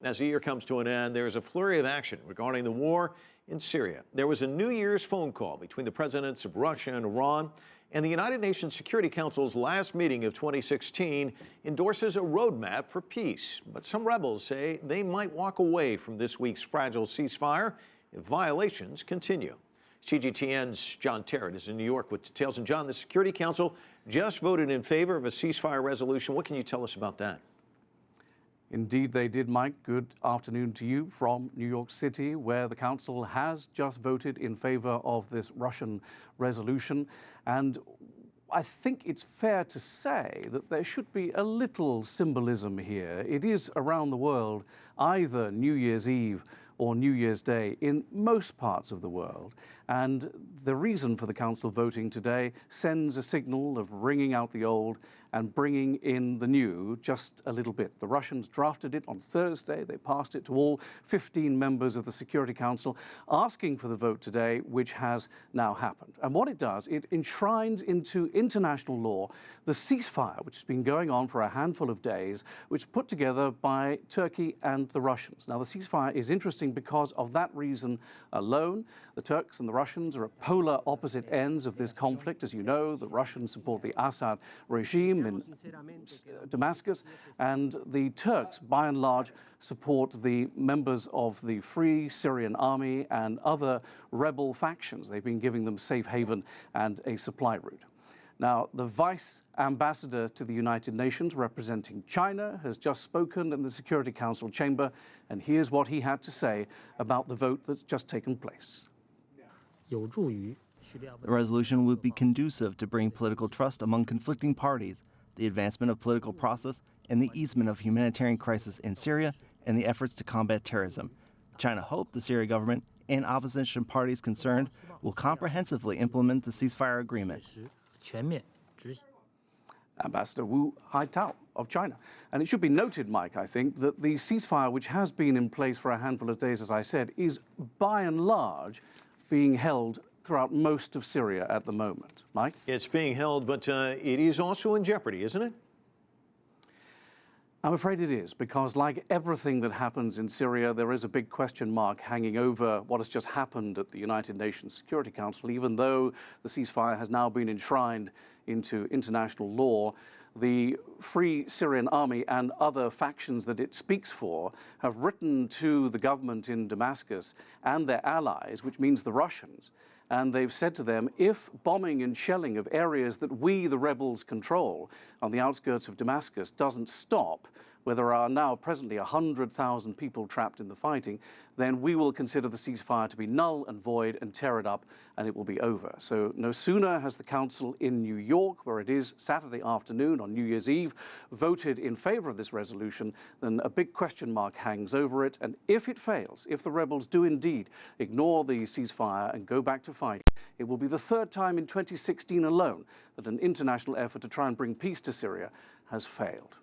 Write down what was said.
As the year comes to an end, there is a flurry of action regarding the war in Syria. There was a New Year's phone call between the presidents of Russia and Iran, and the United Nations Security Council's last meeting of 2016 endorses a roadmap for peace. But some rebels say they might walk away from this week's fragile ceasefire if violations continue. CGTN's John Terrett is in New York with details. And John, the Security Council just voted in favor of a ceasefire resolution. What can you tell us about that? Indeed, they did, Mike. Good afternoon to you from New York City, where the Council has just voted in favor of this Russian resolution. And I think it's fair to say that there should be a little symbolism here. It is around the world either New Year's Eve or New Year's Day in most parts of the world. And the reason for the Council voting today sends a signal of ringing out the old and bringing in the new just a little bit. The Russians drafted it on Thursday. They passed it to all 15 members of the Security Council, asking for the vote today, which has now happened. And what it does, it enshrines into international law the ceasefire, which has been going on for a handful of days, which was put together by Turkey and the Russians. Now, the ceasefire is interesting because of that reason alone. The Turks and the Russians are at polar opposite ends of this conflict. As you know, the Russians support the Assad regime in Damascus, and the Turks, by and large, support the members of the Free Syrian Army and other rebel factions. They've been giving them safe haven and a supply route. Now, the Vice Ambassador to the United Nations representing China has just spoken in the Security Council chamber, and here's what he had to say about the vote that's just taken place. The resolution would be conducive to bring political trust among conflicting parties, the advancement of political process, and the easement of humanitarian crisis in Syria and the efforts to combat terrorism. China hoped the Syria government and opposition parties concerned will comprehensively implement the ceasefire agreement. Ambassador Wu Haitao of China. And it should be noted, Mike, I think, that the ceasefire, which has been in place for a handful of days, as I said, is by and large being held throughout most of Syria at the moment. Mike? It's being held, but it is also in jeopardy, isn't it? I'm afraid it is, because like everything that happens in Syria, there is a big question mark hanging over what has just happened at the United Nations Security Council. Even though the ceasefire has now been enshrined into international law, the Free Syrian Army and other factions that it speaks for have written to the government in Damascus and their allies, which means the Russians, and they've said to them, if bombing and shelling of areas that we, the rebels, control on the outskirts of Damascus doesn't stop, where there are now presently 100,000 people trapped in the fighting, then we will consider the ceasefire to be null and void and tear it up, and it will be over. So no sooner has the Council in New York, where it is Saturday afternoon on New Year's Eve, voted in favor of this resolution, then a big question mark hangs over it. And if it fails, if the rebels do indeed ignore the ceasefire and go back to fighting, it will be the third time in 2016 alone that an international effort to try and bring peace to Syria has failed.